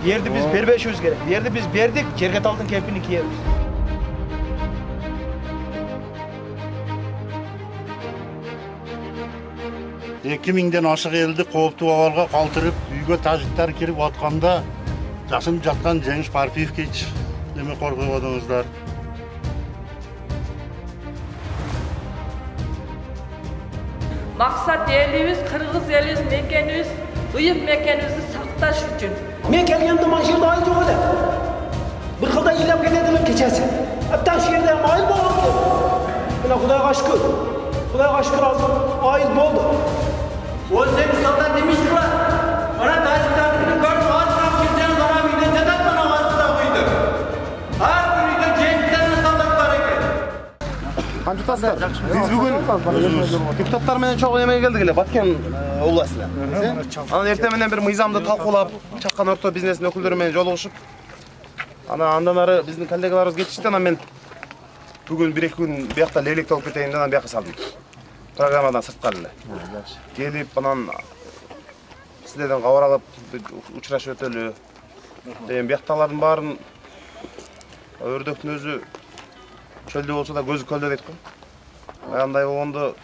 Yerdi biz berbeşimiz gerek. Yerdi biz berdik, Kerketal'dın kempini kiyeriz. Mingden aşık eldi qoptu avalga qaltırıp, uyga tajiktar kirip atqanda жасым жатқан Жеңіс Парпиевке неме қорғап отырсыздар. Мақсат еліміз, қырғыз еліміз, мекеніміз, ұйып мекенімізді сақташ үшін. Мен келгенде мына жерде айыл жоқ еді. Bir қылда илеп кетеділер кечесі. Әптен жерде айыл болды. Мына Құдайға шүкір. Құдайға шүкір айыл болды. Ол сен мысалдан демейсің ба? Мына тәжіктардың көріп азырап кетсең ғана үйден жатады мына астында қойды. Әрбір үйде жетіден мысалдар бар екен. Қаншытасыздар? Біз бүгін депутаттар менен чоң емеге келдік еле Баткен областына. Анан эртең бір мыйзамды талкуулап, чаккан орто бизнестин өкүлдөрү менен жолугушуп, андан ары биздин коллегаларыбыз кетишти, анан мен бүгүн 1-2 күн биякта лейлек толуп кетейин деп анан бияка салдым. Программадан сырткары эле. Келип анан сиздерден кабар алып учурашып өтөлү деген биякталардын баарын өрдөктүн өзү чөлдө болсо да көзү көлдө дейт го. Андай болгондо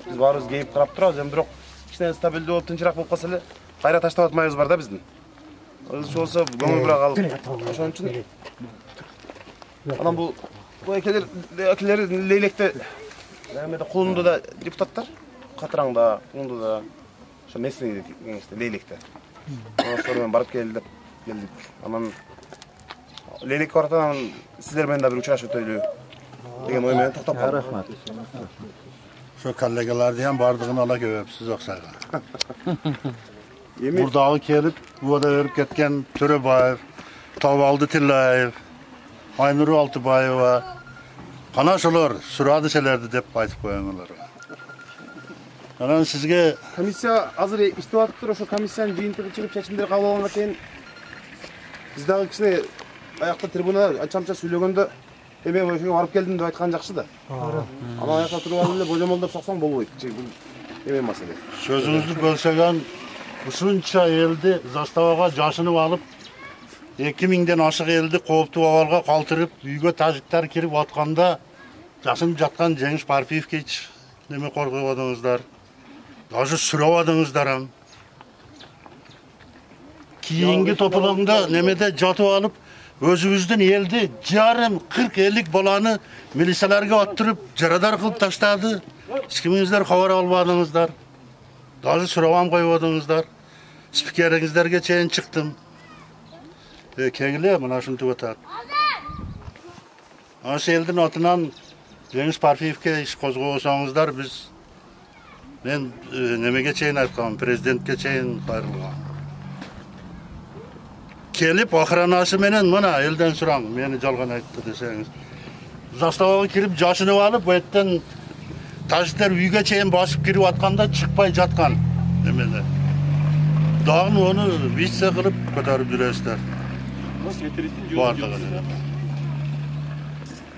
биз баарыбыз кейип карап турабыз, эми бирок кичине стабилдүү болуп тынчыраак болуп калса эле кайра таштап атмайбыз бар да биздин. Өзүчө болсо көңүл бирок алып. Ошон үчүн анан бул экелер лейлекте эмеде Кулунду да депутаттар, Катыраңда, Кулунду да ошо местный кеңеште лейлекте. Ошол менен барып келдик. Анан лейлекке баратан сиздер менен да бир учурашып өтөлү деген ой менен токтоп калдым. Рахмат. Ошо коллегаларды ham бардыгын ала көбөпсүз окшойгон. Бурдагы келип, убада өрүп кеткен Төрөбаев, Табалды Тиллаев, Айнуру Алтыбаева Қана шолор сурады селерди деп айтып коюңулар. Анан сизге комиссия азыр иштеп атыптыр, ошо комиссиянын жыйынтыгы чыгып чечимдер кабыл алгандан кийин биз дагы кичине аякта трибунада анча-мынча сүйлөгөндө эми ошого барып келдим деп айткан жакшы да. Анан аякта туруп алып эле божомолдоп соксоң болбойт. Бул эме маселе. Сөзүңүздү бөлсөгөн ушунча элди заставага жашынып алып 2000ден ашык элди кооптуу абалга калтырып, үйгө тажиктар кирип атканда жасым жаткан Жеңиш Парпиевке неме коргоп атыңыздар. Даже сурабадыңыздар ам. Кийинки тополоңдо немеде жатып алып, өзүбүздүн элди 40-50 баланы милицияларга аттырып, жарадар кылып таштады. Эчкимиңиздер кабар албадыңыздар. Даже сурабам койбодуңуздар. Спикериңиздерге чейин чыктым. Кегиле мына ушинтип атат. Ошо элдин атынан Жеңиш Парпиевке иш козгобосоңуздар биз мен немеге чейин айткам, президентке чейин кайрылгам. Келип охранасы менен мына элден сураң, мени жалган айтты десеңиз. Заставага кирип жашынып алып, беттен тажиктер үйгө чейин басып кирип атканда чыкпай жаткан немеде. Дагы ону вице кылып көтөрүп жүрөсүздөр.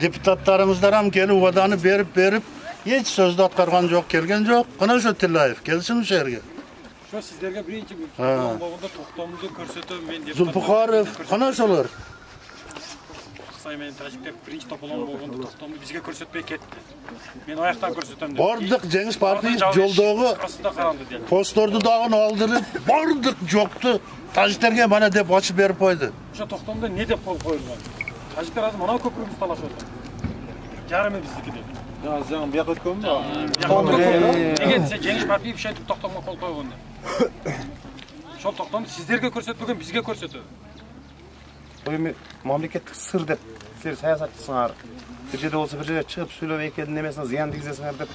Депутаттарымыздарам келіп убаданы беріп, еч сөзді атқарған жоқ, келген жоқ. Қана ошо Тиллаев, келсін ошо жерге. Ошо сиздерге биринчи болгондо токтомду көрсөтөм мен деп. Зулпухаров, қана ошолор. Кысай менен тажиктер биринчи тополоң болгондо токтомду бизге көрсөтпөй кетти. Мен аяктан көрсөтөм деп. Бардык Жеңиш Парпиев жолдогу постторду дагы алдырып, бардык жокту тажиктерге мана деп ачып берип койду. Ошо токтомдо не деп кол коюлган? Тажиктер азыр мына көпүрүбүздү талашып атат. Жарымы биздики деп. Жаңы бияка өткөнбү? Неге десе Жеңиш Парпиев ушинтип токтомго кол койгон деп. Ошол токтомду сиздерге көрсөтпөгөн бизге көрсөтөт. Бул эми мамлекеттик сыр деп силер саясатчысыңар. Бир жерде болсо бир жерге чыгып сүйлөп экелдин эмесине зыян тийгизесиңер деп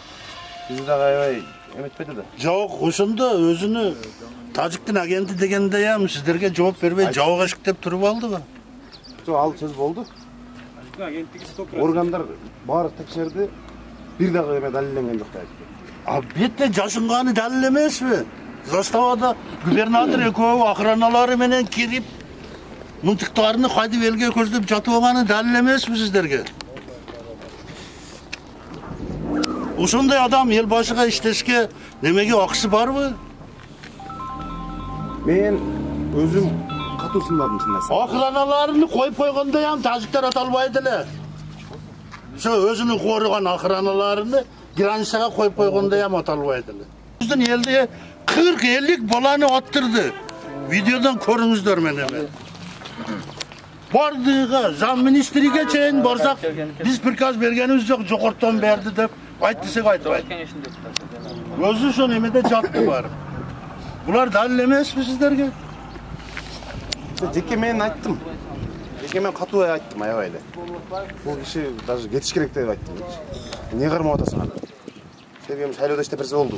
бизди дагы аябай эметпеди да. Жок, ошондо өзүнү тажиктин агенти дегенде ham сиздерге жооп бербей жабык ашык деп туруп алдыбы? Жок, ал сөз болду. Тажиктин агенттиги стоп. Органдар баары текшерди. Бир дагы эме далилленген жок деп айтты. А бетте жашынганы далил эмеспи? Заставада губернатор экөө охраналары менен кирип мынтыктарны кайдып элге көздөп жатып алганы далил эмеспи сиздерге? Ошондой адам эл башыга иштешке немеге акысы барбы? Мен өзүм катуу сындадым чындаса. Охраналарını koyup koyganda ham tajiklar atalmaydılar. Şu özünü korugan охраналарını grançaga koyup koyganda ham atalmaydılar. Bizden elde 40-50 balanı attırdı. Videodan körüңүздөр meni. Bardığıga, zam ministriga çeyin barsak, biz prikaz bergenimiz yok, jokorttan berdi dep, ayt desek aytmaydı. Özü şu nemede jattı var. Bular dalil emes mi sizlerge? Жеке мен айттым. Жеке мен катуу айттым аябай эле. Бул киши даже кетиш керек деп айттым. Не кармап атасың аны? Себебim шайлоодо иштеп берсе болду.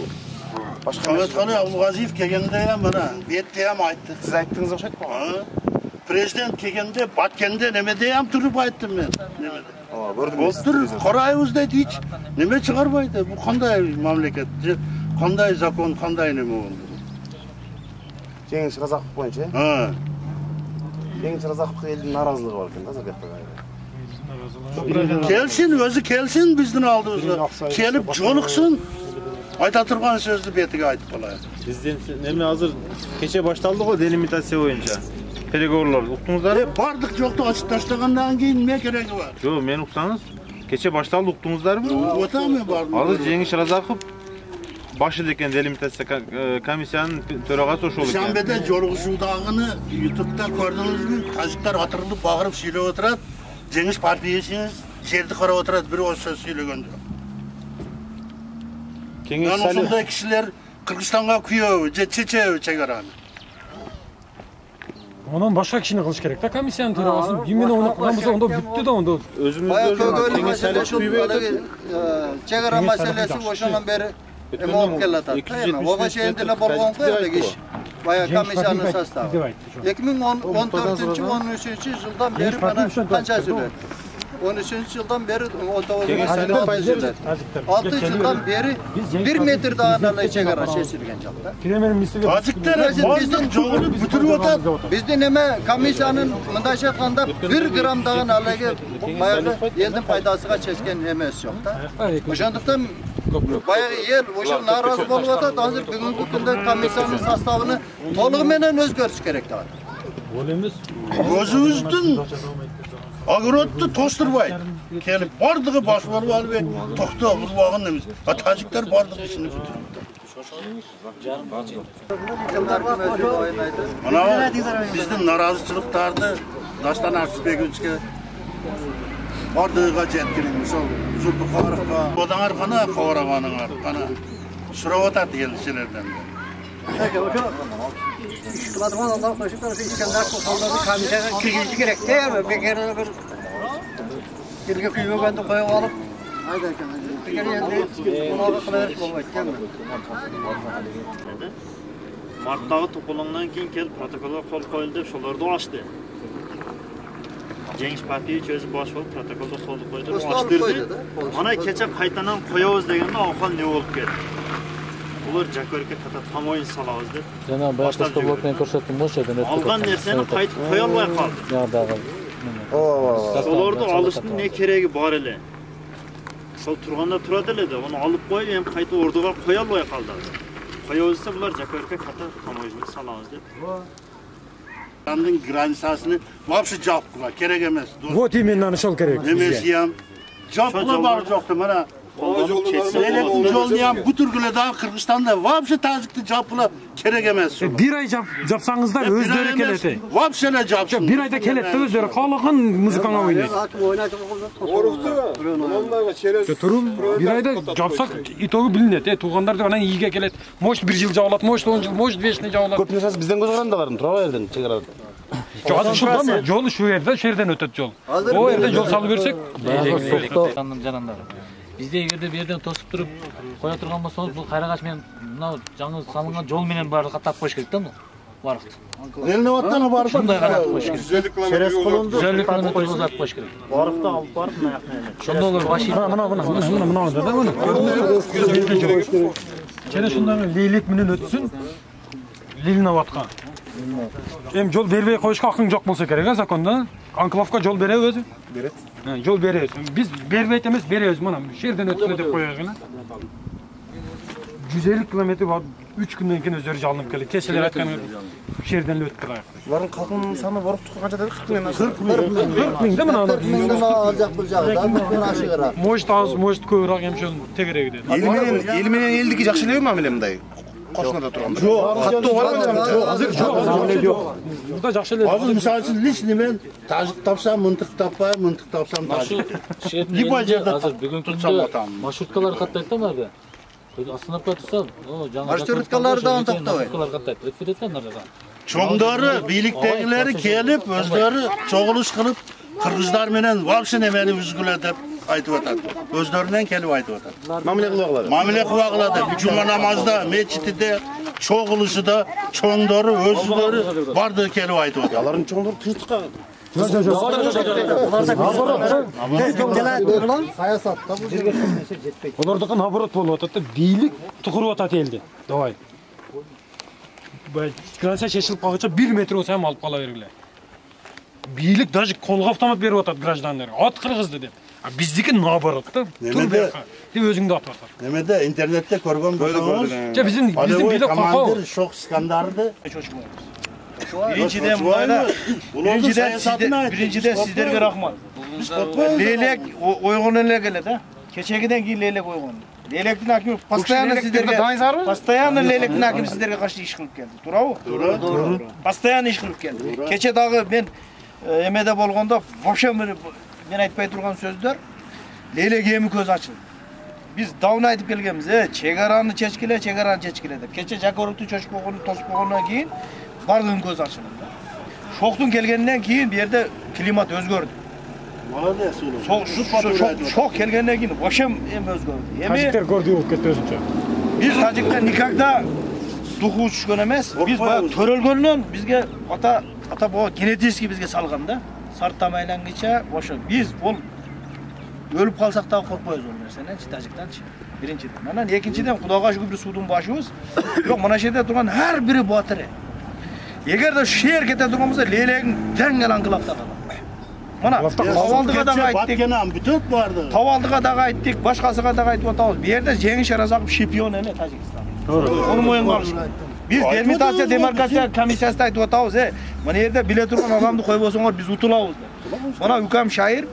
Башка Ahmetxanı Abdülgaziyev kelgende ham mana, bette ham ayttık. Siz ayttыңыз окшойт го. Prezident kelgende, Batkende nemede ham turup ayttım ben. Nemede. Ооба, көрдүм. Былтыр карайбыз дейт hiç неме чыгарбайды. Bu кандай мамлекет, кандай закон, кандай неме болду. Жеңиш Разаков боюнча. Жеңиш Разаковго элдин наразылыгы бар экен да Сакетте. Kelsin, özü kelsin bizden aldığımızda. Kelip joluksun. Ayta turgan sözlü betiga aytıp bolaydı. Bizden neme hazır keçe baştaldı o delimitatsiya boyunca. Переговорлар уктуңуздар? Bardık yoktu açıp taşlagandan keyin ne gereği var? Yo, men uksanız keçe baştaldı uktуңуздарбы? Otamı bardım. Азыр Жеңиш Разаков başı deken delimitatsiya komissiyanın төрагасы ошол экен. Şambede joluguşudagını YouTube'da gördünüz mü? Tajiklar atırılıp bağırıp söylep oturat. Cengiz partiyesiniz, жерди karap oturat, biri o söz söylegen yok. Ben osonday kişiler Kırgızstan'a kuyuyor, Çeçe çegaranı. Ondan başka kişini kılış gerek de komisyanın töregaсын. Yemene onu kılganbız onda бүттү да onda. Өзүмүздө кеңешчилик Чегара маселеси ошондан бери эме болуп келатат. Ого чейинделе болгон го эле киш. Бая комиссиянын составы. 2014-13 жылдан бери мана канча сүрөт? 13 жылдан бeri 6 жылдан beri 1 метр дагы чегара чечилген жок да. Kiremenin misli. Tajiklar bazdın жоғырып бүтүрүп атат. Биздин эме комиссиянын мындайча айтканда 1 грамм дагы алеге баягы элдин пайдасыга чечкен эмес жок да. Ошондуктан баягы эл ошо нааразы болуп атат. Азыр бүгүнкү күндө комиссиянын составын толугу менен өзгөртүш керек да. Ол эмес. Өзүбүздүн Agroddu tosturbaydı. Kelip bardığı başvarıp alıp tokto kurbağın emez. Tajikler bardığı işini bitirdi. Ana bizden narazıçılıklardı. Daştan Arsızbegoviç'e bardığıga jetkilimiz ol. Zulpukharovga, odan arkana, Kavarağanın arkana. Surap atardı kendisilerden. Kıladırman Allah'ın koşukları İskender Sultanları komisyona kirgisi gerek değil mi? Bir kere bir kirgi kuyumu ben de koyup alıp bir kere yendi ona kılayarak olmayacak mı? Martdagi to'polondan keyin kelib protokolga qo'l qo'yildi, shularni ochdi. Cengiz Partiyevich o'zi bosh bo'lib protokolga qo'l qo'ydi, ochtirdi. Mana kecha qaytadan qo'yamiz deganda oxir ne bo'lib ketdi. Ular Jakorga qata tamoyin salamiz deb. Jana boshqa blokdan ko'rsatdim o'shadan o'tdi. Olgan narsani qaytib qo'ya olmay qoldi. Yo'q, Ularni olishning ne keragi bor edi. Sol turganda turadilar-da, uni olib qo'yib, ham qayta o'rniga qo'ya olmay qoldi. Qo'yavizsa bular Jakorga qata tamoyin salamiz deb. Landın granisasını vapşı cevaptılar, gerek emez. Вот именно şol gerek. Emesiyem. Cevaptılar var yoktu bana. Yollayam bu türküle daha Kırgızistan'da vapşı tazikli cevaptılar, gerek emez. Bir ay yapsanız da özleri keleti. Vapşele cevapsın. Bir ayda keleti özleri, kalağın mızıkana oynayın. Turum, bir ayda yapsak itoğu bilineti. Tuğanlar da iyiye kelet. Moş bir yıl cevaplat, moş 10 yıl, moş 5 yıl cevaplat. Көп нерсesi bizden göz karandaların, Turaba elden çekeradi. Joğadı şuradan mı? Yolu şu yerden, şerden ötet yol. O yerden yol salı versek. Janandары. Bizde yerde bir yerden tosып turup koya turgan bolsоңуз бул кайрагаш менен мына жаңы салынган жол менен баардыгы каттап коюш керек да бул. Барыкты. Eline vattana barıp. Şunday карап коюш керек. Çerez kolundu. 150 kilometr uzatып коюш керек. Barıqda alып barıp mayaqna ele. Şonda olur başı. Mına da bunu. Çene şundan leylik menен ötsün. Liline vatkan. Hem yol berбей коюшка акың жок болсо керек а законда. Анклавка жол береби өзү? Берет. Жол беребиз. Biz бербейт эмес, беребиз. Мына жерден өткөн деп коебуз гана. 150 километр 3 күндөн кийин өздөрү жалынып келди. Кечелер айткан жерден эле өттүк аяк. Булардын калкынын саны боруктукка канча дедик? 40 миң да мына. 40 миңден ал жак бул жагы, мындан ашыгыраак. Может аз, может көбүрөөк эмшел тегереги деди. Эл менен элдики жакшы элеби мамиле мындай? Кошунада турганда. Жок, каттуу барбы? Азыр жок. Мурда жакшы эле. Азыр мисалы үчүн личный мен тажик тапсам, мынтык таппайм, мынтык тапсам тажик. Либо жерде азыр бүгүнкү күндө маршруткалар каттайт да мага. Остановка турса, жаңы маршруткалар да токтобойт. Маршруткалар каттайт. Председатель нарга. Чоңдору, бийликтегилери келип, өздөрү чогулуш кылып, кыргыздар менен вообще немени үзгүлө деп айтып атат. Өздөрүнөн келип айтып атат. Мамиле кылып Мамиле кылып жума намазда, мечитте, чогулушуда чоңдору өздөрү барды келип айтып атат. Алардын чоңдору тынчтыкка саясатта бул жерге жетпейт. Олардыкы наоборот болуп атат да, бийлик тукуруп атат элди. Давай. Граница чечилип калганча 1 метр болсо ham алып кала бергиле. Бийлик даже колго автомат берип атат граждандарга. Ат кыргызды деп. А биздики наоборот да. Тур деп өзүңдү атып атат. Немеде интернетте көргөн болсоңуз, же биздин бийлик командир Шок Искандарды Биринчиден сиздерге рахмат. Лелек ойгон эле келет, а? Кечегиден кийин лелек ойгон. Лелектин акими постоянно сиздерге лелектин акими сиздерге каршы иш кылып келди. Туурабы? Туура. Постоянно иш кылып келди. Кече дагы мен эмеде болгондо вообще мен айтпай турган сөздөр лелек эми көз ачылды. Биз давно айтып келгенбиз, чегараны чечкиле деп. Кече Жакөрүктү тосуп койгондон кийин бардыгын көз ачылды. Шоктун келгенден кийин бу жерде климат өзгөрдү. Молодец. Шок келгенден кийин вообще эми өзгөрдү. Тажиктер көрдүү болуп кетти өзүнчө. Биз тажиктер никогда духу түшкөн эмес. Биз баягы төрөлгөндөн бизге ата баба генетически бизге салган да. Сарттам айлангыча ошо биз бул өлүп калсак дагы коркпойбуз бул нерседен, тажиктанчы. Биринчиден. Анан экинчиден Кудайга шүгүр судун башыбыз. Бирок мына жерде турган ар бири батыры. Эгерде шер кете турган болсо лелегин тең эле аңгылапта калат. Мына Тавалдыга дагы айттык. Тавалдыга дагы айттык, башкасыга дагы айтып атабыз. Бу жерде Жеңиш Шаразаков чемпион эле Тажикстан. Ону моюнга алыш. Биз делимитация демаркация комиссиясында айтып атабыз, мына жерде биле турган адамды койбосоңор биз утулабыз деп. Мына Үкам Шайыр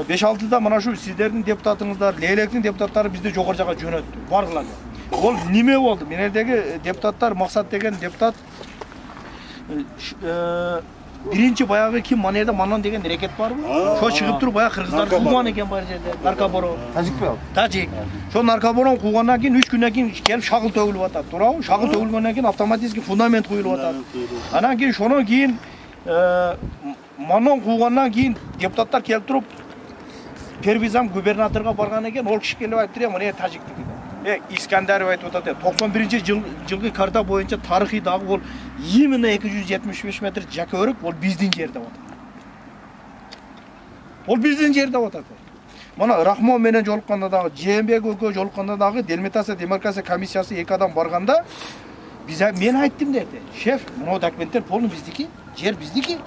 5-6да мына шу сиздердин депутатыңыздар, Лелектин депутаттары бизди жогору жака жөнөттү. Баргыла деп. Ол неме болду? Мен жердеги депутаттар Максат деген депутат биринчи баягы ким мына жерде Манон деген рекет барбы? Шо чыгып туруп баягы кыргыздар кууган экен бар жерде. Наркоборон. Тажикпи ал? Тажик. Шо наркоборон куугандан кийин 3 күндөн кийин келип шагыл төгүлүп атат. Туурабы? Шагыл төгүлгөндөн кийин автоматически фундамент куюлуп атат. Анан кийин шонон кийин Манон куугандан кийин депутаттар келип туруп первый зам губернаторга барган экен. Ол киши келип айтты, мына тажиктики. Искандаров айтып атат. 91-жылгы карта боюнча тарыхый дагы бол именно 275 метр Жакөрүк бол биздин жерде атат. Ол биздин жерде атат. Мына Рахмон менен жолукканда дагы, Жээнбек экөө жолукканда дагы делимитация демаркация комиссиясы 2 адам барганда мен айттым деди. Шеф, мына документтер полный биздики, жер биздики.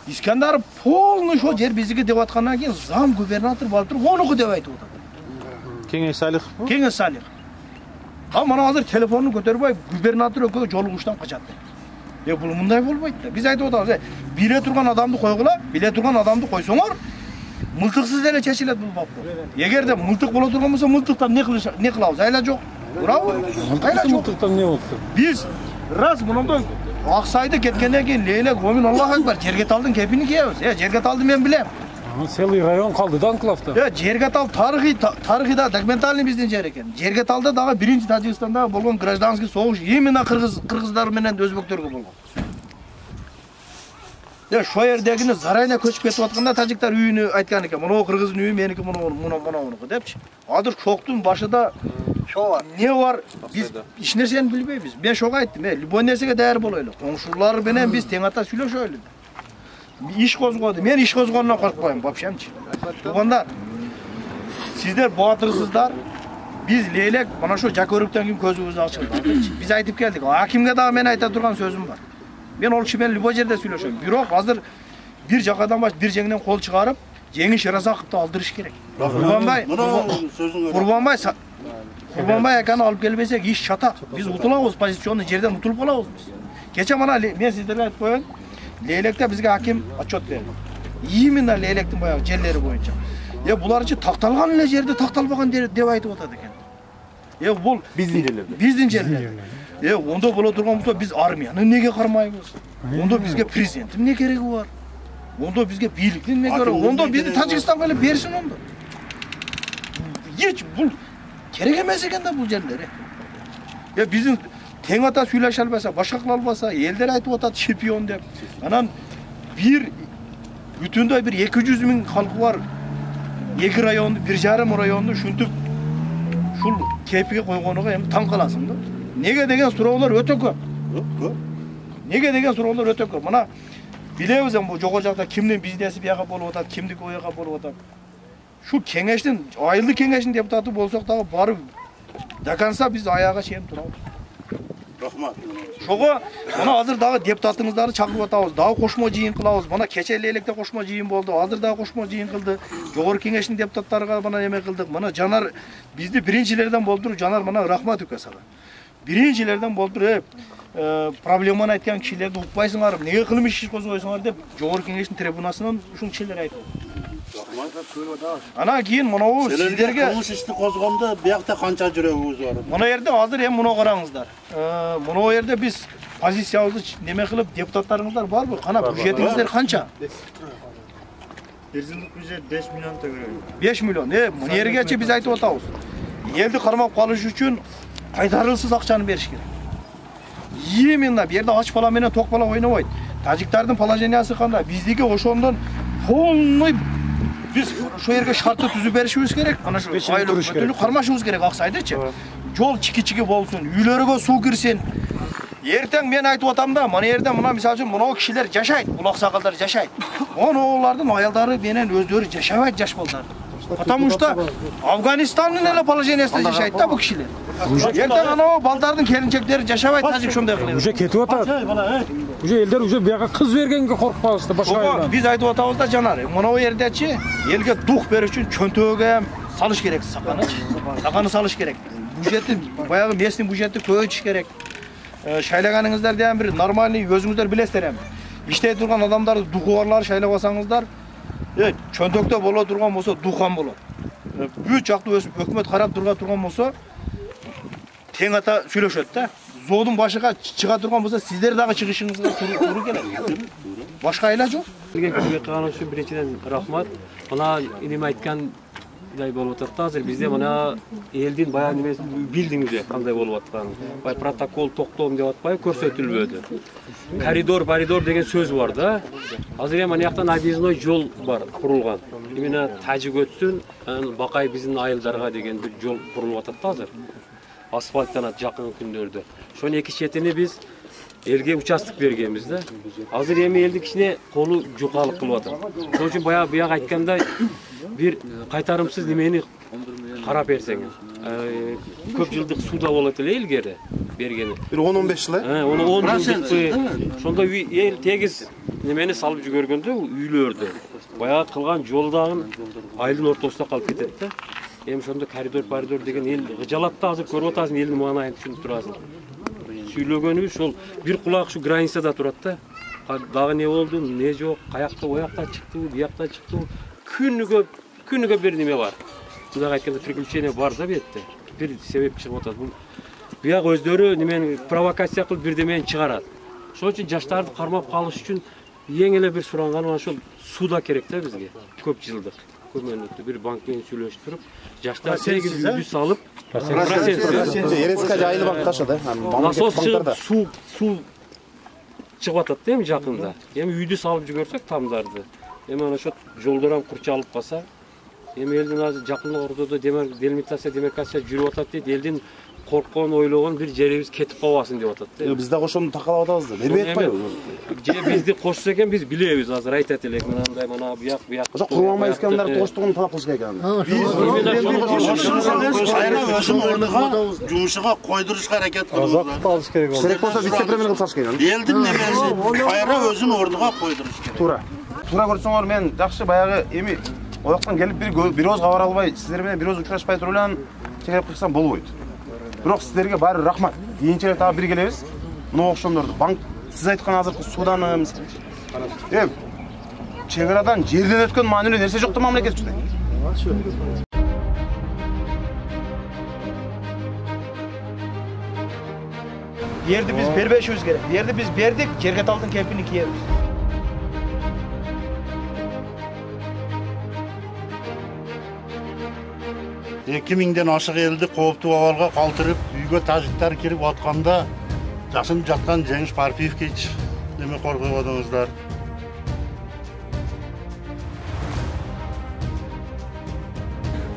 Искандаров полный шо жер биздики деп аткандан кийин зам губернатор барып туруп онуку деп айтып атат. Кеңеш Салихов. Кеңеш Салих. А мына азыр телефонун көтөрбөй губернатор экөө жолугуштан качат. Бул мындай болбойт да. Биз айтып атабыз, биле турган адамды койгула, биле турган адамды койсоңор, мылтыксыз эле чечилет бул вопрос. Эгерде мылтык боло турган болсо, мылтыктан не кылабыз? Айла жок. Туурабы? Айла жок. Мылтыктан не болду? Биз раз мындай Аксайды кеткенден кийин Лейлек Момин Аллах акбар Жергеталдын кепини кийебиз. Жергеталды мен билем. Целый район калды да анклавда. Жергетал тарыхыда документальный биздин жер экен. Жергеталда дагы биринчи Тажикстанда болгон гражданский согуш именно кыргыздар менен өзбөктөргө болгон. Шо жердегини зарайына көчүп кетип атканда тажиктар үйүнү айткан экен. Мына кыргыздын үйү меники, мунуку депчи. Азыр шоктун башында шо бар. Не бар? Биз эч нерсени билбейбиз. Мен шого айттым, любой нерсеге даяр болойлу. Коңшулар менен биз тең ата сүйлөшөлү. Иш козгоду. Мен иш козгондон коркпойм, вообщемчи. Туугандар, сиздер батырсыздар. Биз Лейлек мына ошо Жакөрүктөн кийин көзүбүздү ачылды. Биз айтып келдик. Акимге дагы мен айта турган сөзүм бар. Мен ол киши менен любой жерде сүйлөшөм. Бирок азыр бир жакадан баш бир жеңинен кол чыгарып, Жеңиш Шаразаковду алдырыш керек. Курманбай аканы алып келбесек иш шатак. Биз утулабыз, позиционный жерден утулуп калабыз биз. Кече мына мен сиздерге айтып коеюн. Лейлекте бизге аким отчет берди. Именно Лейлектин баягы жерлери боюнча. Буларчы такталган эле жерде такталбаган деп айтып атат экен. Бул биздин жерлер. Ондо боло турган болсо биз армияны неге кармайбыз? Ондо бизге президенттин эмне кереги бар? Ондо бизге бийликтин эмне кереги бар? Ондо бизди Тажикстанга эле берсин ондо. Эч бул керек эмес экен да бул жерлер. Биздин тең ата сүйлөшө албаса, башка кыла албаса, элдер айтып атат чемпион деп. Анан бир бүтүндөй бир 200 000 халкы бар. 2 районду, 1,5 районду ушинтип ушул кепиге койгонуга эми таң каласың да. Неге деген суроолор өтө көп. Неге деген суроолор өтө көп. Мына билебиз бул жогору жакта кимдин бизнеси бияга болуп атат, кимдики ояга болуп атат. Şu кеңештин, айылдык кеңештин депутаты болсок дагы барып до конца биз аяга чейин турабыз. Рахмат. Шого мына азыр дагы депутатыңыздарды чакырып атабыз. Дагы кошмо жыйын кылабыз. Мына кече Лейлекте кошмо жыйын болду. Азыр дагы кошмо жыйын кылды. Жогору кеңештин депутаттарына мына эме кылдык. Мына Жанар бизди биринчилерден болдуруп, Жанар мына рахмат үкө сага. Биринчилерден болдуруп, проблеманы айткан кишилерди укпайсыңар, неге кылмыш иш козгойсуңар деп жогору кеңештин трибунасынан ушул кишилер айтып. Ана кийин мынау сиздерге кылмыш ишти козгондо биякта канча жүрөгүбүз бар. Мына жерде азыр эми муну караңыздар. Мына жерде биз позициябызды неме кылып депутаттарыңыздар барбы? Кана бюджетиңиздер канча? Бир жылдык бюджет 5 миллион төгөрөйүн. 5 миллион. Мына жергечи биз айтып атабыз. Элди кармап калыш үчүн кайтарылсыз акчаны бериш керек. Именно бу жерде ач бала менен ток бала ойнобойт. Тажиктардын положениясы кандай? Биздики ошондон полный biz şu yerге şartı түзүп беришибиz керек. Ana şu айлык бүтүнү кармашыбыз керек аксайдычы. Жол чики-чики болсун, үйлөргө суу кирсин. Эртең мен айтып атам да, мына жерде мына мисалы үчүн мына кишилер жашайт, улак сакалдар жашайт. Олардын аялдары менен өздөрү жашабайт жаш балдар. Потому что Афганистандын эле положениясында жашайт да бу кишилер. Эртең анау балдардын келинчектери жашабайт, тажик ошондой кылып. Уже кетип атат. Уже элдер уже бияга кыз бергенге коркпабызды башка. Биз айтып атабыз да Жанар, мына жердечи элге дух бериш үчүн чөнтөгө салыш керек саканы. Саканы салыш керек. Бюджеттин баягы местный бюджетти көбөйтүш керек. Шайлаганыңыздар деген бир нормальный өзүңүздөр билесиздер эми. Иштей турган адамдарды духу барлар шайлабасаңыздар, чөнтөктө боло турган болсо духан болот. Бүт жактуу өкмөт карап турган болсо тең ата сүйлөшөт да. Зоодун башыга чыга турган болсо сиздер дагы чыгышыңызга туура келет. Башка айла жок. Келген кылган үчүн биринчиден рахмат. Мына инем айткан болуп атат азыр бизде мына элдин баягы немесин билдиңиз кандай болуп атканын. Бай протокол токтом деп атпайбы көрсөтүлбөдү. Коридор деген сөз бар да. Азыр эми аяктан объездной жол бар курулган. Именно Тажик өтсүн, Бакай биздин айылдарга деген бир жол курулуп атат азыр. Асфальттанат жакын күндөрдө. Ошонун эки четине биз элге участок бергенбиз да. Азыр эми элдин кичине колу жукалык кылып атат. Ошон үчүн баягы айткандай бир кайтарымсыз немени карап берсеңиз. Көп жылдык сууда болот эле илгери бергени. Бир 10-15 жыл, 10 жылдык. Ошондо эл тегиз немени салып жүгөргөндө үйлөрдө баягы кылган жолдагы айылдын ортосунда калып кетет да. Эми ошондо коридор деген эл гыжалат да, азыр көрүп атасың элдин маанайын түшүнүп турасың. Сүйлөгөнүбүз ошол бир кулак ушу границада турат да. Дагы не болду, не жок, каякта оякта чыкты, биякта чыкты. Күнүгө бир неме бар. Мындай айтканда приключение бар да бетте. Бир себеп чыгып атат. Бул бияк өздөрү немени провокация кылып бирдемени чыгарат. Ошон үчүн жаштарды кармап калыш үчүн эң эле бир суранган ошол сууда керек да бизге. Көп жылдык. Көмөнүктү бир банк менен сүйлөшүп туруп, жаштар тегиз үйдү салып, Ереске жайлы банк таша да. Насос чыгып суу чыгып атат да эми жакында. Эми үйдү салып жүгөрсөк тамдарды. Эми ana ошо жолдор ham курчалып калса, эми элдин азыр жакын ортодо демаркация жүрүп атат дейт. Элдин корккон, ойлогон бир жерибиз кетип калбасын деп атат да. Биз дагы ошону такалап атабыз да. Бербей атпайбы? Же бизди кошсо экен биз билебиз, азыр айтат элек мындай, мына буяк. Ошо Курманбай эскендерди коштугун талап кылыш керек экен. Өзүм ордуга жумушуга койдурушка аракет кылабыз. Азак алыш керек болду. Керек болсо вице-премьер кылып салыш керек. Элдин немеси кайра өзүн ордуга койдуруш керек. Туура көрсөңөр мен жакшы баягы эми ояктан келип бир ооз кабар албай, сиздер менен бир ооз учурашпай туруп эле чекирип кыйсам болбойт. Бирок сиздерге баары рахмат. Кийинчерээк дагы бир келебиз. Мына окшомдорду банк сиз айткан азыркы суданымыз. Чек арадан жерден өткөн маанилүү нерсе жок да мамлекет үчүн. Yerdi biz berbeşimiz gerek. Yerdi biz berdik, Cerget Altın kepini kiyeriz. Mingden aşık eldi koptu avalga kaldırıp uyga tajikler kirip atkanda жасын жатқан Жеңіс Парпиевке неме қорғап отырсыздар.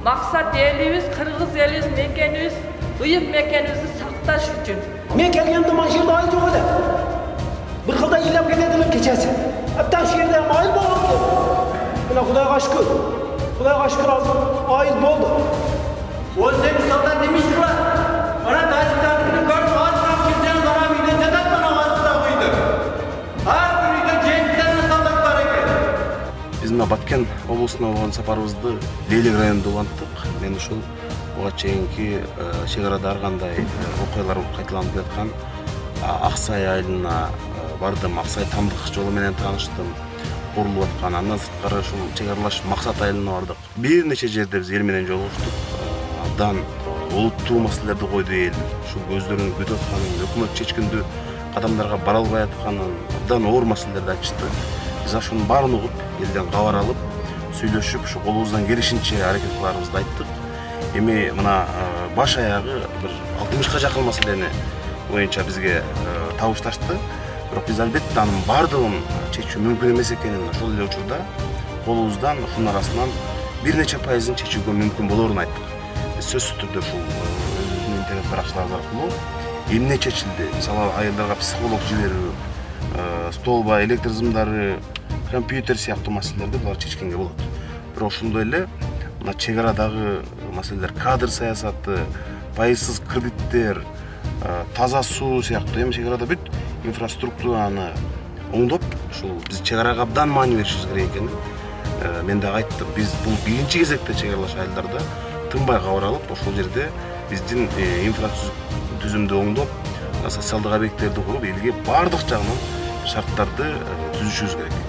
Мақсат еліміз, қырғыз еліміз, мекеніміз, ұйып мекенімізді сақташ үшін. Мен келгенде мына жерде айыл жоқ еді. Bir xilda илеп кетеділер кечесі. Әптен жерде айыл болған еді. Мына Құдайға шүкір. Құдайға шүкір айыл болды. Ол сен мысалдан демейсің ба? Мына тәжіктардың көріп азырап кетсең ғана үйден жатады мына астында үйді. Әрбір үйде жетіден мысалдық бар екен. Біз мына Баткен облысына болған сапарыбызды Лейлек районында болғандық. Мен ушул буга чейинки шекарада ар кандай окуялар кайталанып жаткан Аксай айылына бардым. Аксай тамдык жолу менен тааныштым. Курулуп аткан. Андан сырткары ушул чек-аралаш Максат айылына бардык. Бир нече жерде биз эл менен жолугуштук. Абдан олуттуу маселелерди койду эл. Ушул өздөрүнүн күтүп атканын, өкмөт чечкиндүү кадамдарга бара албай атканын, абдан оор маселелерди айтышты. Биз ошонун баарын угуп, элден кабар алып, сүйлөшүп, ушу колубуздан келишинче аракет кыларыбызды айттык. Эми мына баш аягы бир 60ка жакын маселени боюнча бизге табышташты. Бирок биз албетте анын баардыгын чечүү мүмкүн эмес экенин ошол эле учурда колубуздан ушунун арасынан бир нече пайызын чечүүгө мүмкүн болоорун айттык. Сөзсүз түрдө ушул өзүбүздүн интернет баракчаларыбыз аркылуу эмне чечилди? Мисалы айылдарга психолог жиберүү, столба, электр сымдары, компьютер сыяктуу маселелерди булар чечкенге болот. Бирок ошондой эле мына чек арадагы маселелер, кадр саясаты, пайызсыз кредиттер, таза суу сыяктуу эми чек арада бүт инфраструктураны оңдоп, ушул биз чек арага абдан маани беришибиз керек экенин мен дагы айттым. Биз бул биринчи кезекте чек аралаш айылдарда тынбай кабар алып, ошол жерде биздин инфратүзүмдү оңдоп, социалдык объекттерди куруп, элге баардык жагынан шарттарды түзүшүбүз керек.